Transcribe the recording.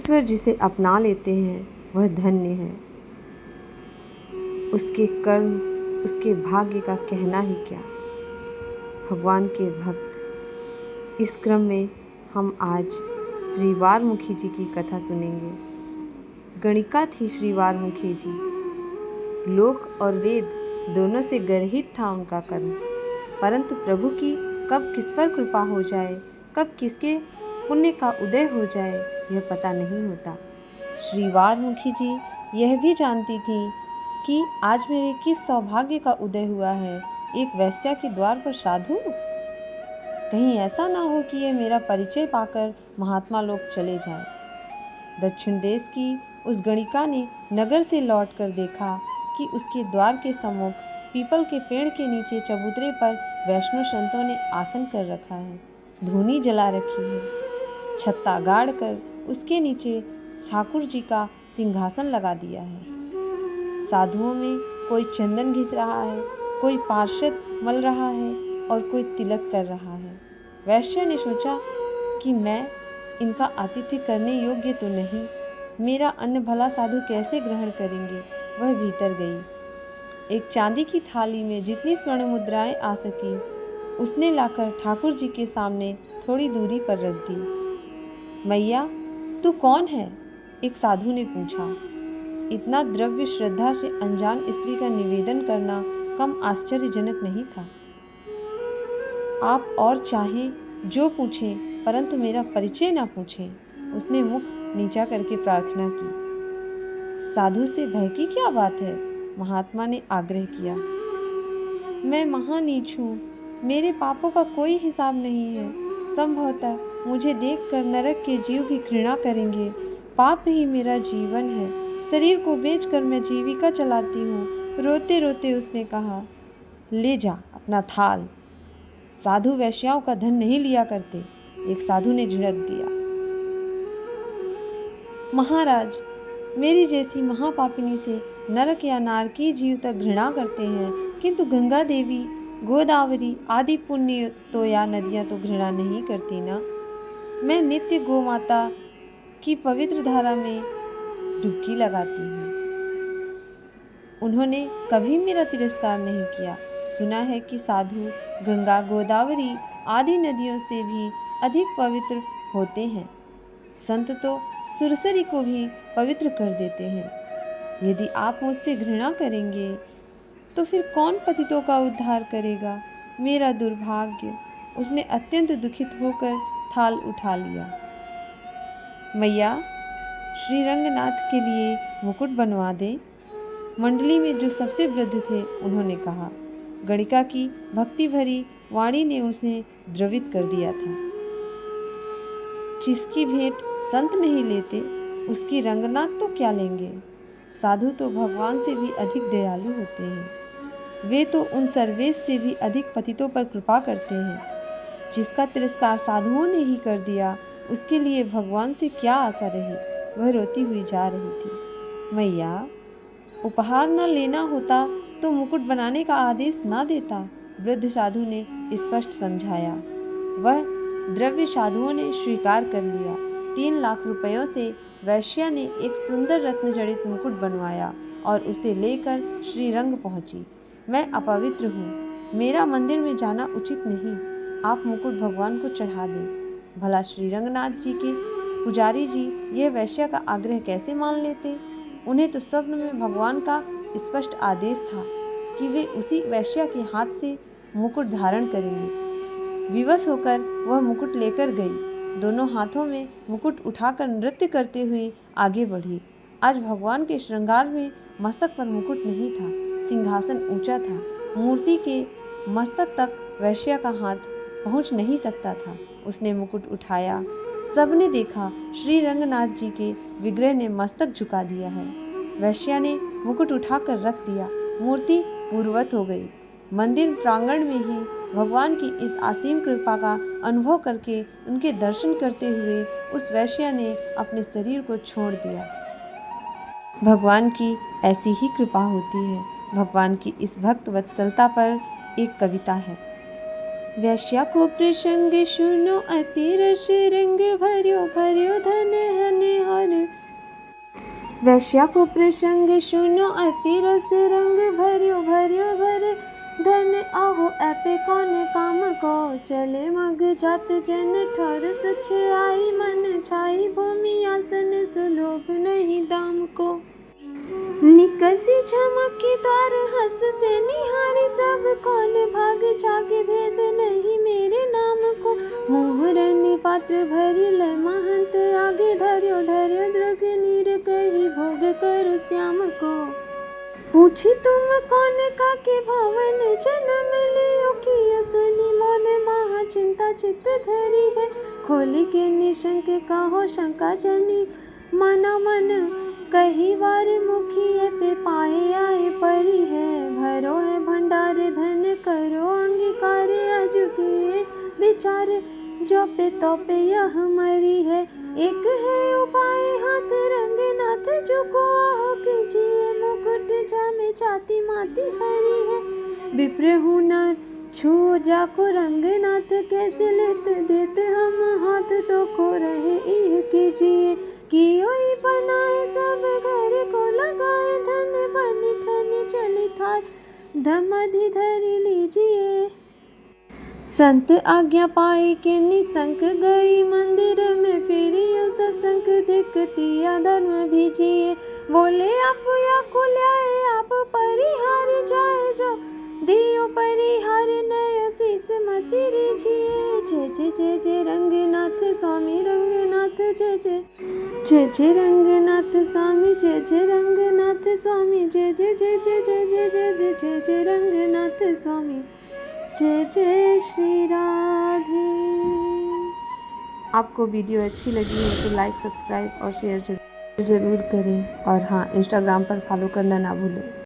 ईश्वर जिसे अपना लेते हैं वह धन्य है। उसके कर्म, उसके भाग्य का कहना ही क्या। भगवान के भक्त, इस क्रम में हम आज श्री वारमुखी जी की कथा सुनेंगे। गणिका थी श्री वारमुखी जी। लोक और वेद दोनों से गर्हित था उनका कर्म, परंतु प्रभु की कब किस पर कृपा हो जाए, कब किसके पुण्य का उदय हो जाए, यह पता नहीं होता। श्री वारमुखी जी यह भी जानती थी कि आज मेरे किस सौभाग्य का उदय हुआ है। एक वेश्या के द्वार पर साधु, कहीं ऐसा ना हो कि यह मेरा परिचय पाकर महात्मा लोग चले जाएं। दक्षिण देश की उस गणिका ने नगर से लौटकर देखा कि उसके द्वार के सम्मुख पीपल के पेड़ के नीचे चबूतरे पर वैष्णव संतों ने आसन कर रखा है, धूनी जला रखी है, छत्ता गाड़ कर उसके नीचे ठाकुर जी का सिंहासन लगा दिया है। साधुओं में कोई चंदन घिस रहा है, कोई पार्षद मल रहा है और कोई तिलक कर रहा है। वैश्य ने सोचा कि मैं इनका आतिथ्य करने योग्य तो नहीं, मेरा अन्न भला साधु कैसे ग्रहण करेंगे। वह भीतर गई। एक चांदी की थाली में जितनी स्वर्ण मुद्राएं आ सकी उसने लाकर ठाकुर जी के सामने थोड़ी दूरी पर रख दी। मैया, तू कौन है? एक साधु ने पूछा। इतना द्रव्य श्रद्धा से अनजान स्त्री का निवेदन करना कम आश्चर्यजनक नहीं था। आप और चाहें जो पूछें, परंतु मेरा परिचय ना पूछें। उसने मुख नीचा करके प्रार्थना की। साधु से भय की क्या बात है? महात्मा ने आग्रह किया। मैं महानीच हूँ, मेरे पापों का कोई हिसाब नहीं है। संभवतः मुझे देखकर नरक के जीव भी घृणा करेंगे। पाप ही मेरा जीवन है, शरीर को बेचकर मैं जीविका चलाती हूँ। रोते रोते उसने कहा, ले जा अपना थाल। साधु वैश्याओं का धन नहीं लिया करते, एक साधु ने झिड़क दिया। महाराज, मेरी जैसी महापापिनी से नरक या नारकी जीव तक घृणा करते हैं, किंतु गंगा देवी, गोदावरी आदि पुण्य तो या नदियां तो घृणा नहीं करती ना। मैं नित्य गोमाता की पवित्र धारा में डुबकी लगाती हूँ। उन्होंने कभी मेरा तिरस्कार नहीं किया। सुना है कि साधु गंगा, गोदावरी आदि नदियों से भी अधिक पवित्र होते हैं। संत तो सुरसरी को भी पवित्र कर देते हैं। यदि आप मुझसे घृणा करेंगे तो फिर कौन पतितों का उद्धार करेगा? मेरा दुर्भाग्य। उसने अत्यंत दुखित होकर थाल उठा लिया। मैया, श्री रंगनाथ के लिए मुकुट बनवा दे। मंडली में जो सबसे वृद्ध थे उन्होंने कहा। गणिका की भक्ति भरी वाणी ने उसे द्रवित कर दिया था। जिसकी भेंट संत नहीं लेते उसकी रंगनाथ तो क्या लेंगे। साधु तो भगवान से भी अधिक दयालु होते हैं। वे तो उन सर्वेश से भी अधिक पतितों पर कृपा करते हैं। जिसका तिरस्कार साधुओं ने ही कर दिया, उसके लिए भगवान से क्या आशा रही। वह रोती हुई जा रही थी। मैया, उपहार न लेना होता तो मुकुट बनाने का आदेश न देता, वृद्ध साधु ने स्पष्ट समझाया। वह द्रव्य साधुओं ने स्वीकार कर लिया। 3 लाख रुपयों से वैश्या ने एक सुंदर रत्न जड़ित मुकुट बनवाया और उसे लेकर श्रीरंग पहुंची। मैं अपवित्र हूँ, मेरा मंदिर में जाना उचित नहीं। आप मुकुट भगवान को चढ़ा दें। भला श्रीरंगनाथ जी के पुजारी जी यह वैश्या का आग्रह कैसे मान लेते? उन्हें तो स्वप्न में भगवान का स्पष्ट आदेश था कि वे उसी वैश्या के हाथ से मुकुट धारण करेंगे। विवश होकर वह मुकुट लेकर गई। दोनों हाथों में मुकुट उठाकर नृत्य करते हुए आगे बढ़ी। आज भगवान के श्रृंगार में मस्तक पर मुकुट नहीं था, सिंहासन ऊंचा था। मूर्ति के मस्तक तक वैश्या का हाथ पहुंच नहीं सकता था। उसने मुकुट उठाया। सबने देखा श्री रंगनाथ जी के विग्रह ने मस्तक झुका दिया है। वैश्या ने मुकुट उठाकर रख दिया। मूर्ति पूर्ववत हो गई। मंदिर प्रांगण में ही भगवान की इस असीम कृपा का अनुभव करके उनके दर्शन करते हुए उस वैश्या ने अपने शरीर को छोड़ दिया। भगवान की ऐसी ही कृपा होती है। भगवान की इस भक्त वत्सलता पर एक कविता है। वैश्या को प्रसंग सुनो, अति रस रंग भर्यो भर्यो धन हने हर वैश्या को प्रसंग सुनो अति रस रंग भर्यो भर्यो घर धन आहो ऐपे कौन काम को चले मग जात जन ठर सच आई मन छाई भूमि आसन सुलोभ नहीं दाम को निकसी झमकी द्वार हंस से निहारी सब कौन भाग जागे भेद नहीं मेरे नाम को मुहरनी पात्र भरी लय महंत आगे धर्यो धर्यो दृग नीर कही भोग करो श्याम को पूछी तुम कौन का के भवन जन्म लियो कियो सुनी मोन महा चिंता चित्त धरी है खोली के निशंक कहो शंका जनी मना मन कही वार मुखिए पे पाए आए परी है भरो है भंडार धन करो अंगीकार अजुगे विचार जो पे तो पे यह मरी है एक है उपाय हाथ रंगनाथ जुको आहो कीजिए मुकुट जामे जाति माती हरी है विप्र हुनर छू जाको रंगनाथ कैसे लेत देत हम हाथ तो को रहे इह कीजिए कियो ही बनाए सब घर को लगाए धन बनी ठनी चली थार धमधि धरी लीजिए संत आज्ञा पाई के निसंक गई मंदिर में फिरियो ससंक दिखतिया धर्म भीजिए बोले आप या को ल्याए आप परिहार जाए जो दियो परिहार नयो शीस मति रीझिए जय जय जय जय रंगनाथ स्वामी रंगनाथ जय जय जय जय रंगनाथ स्वामी जय जय रंगनाथ स्वामी जय जय जय जय जय जय जय जय जय जय रंगनाथ स्वामी जय जय श्री राधे। आपको वीडियो अच्छी लगी है तो लाइक सब्सक्राइब और शेयर जरूर करें और हाँ इंस्टाग्राम पर फॉलो करना ना भूलें।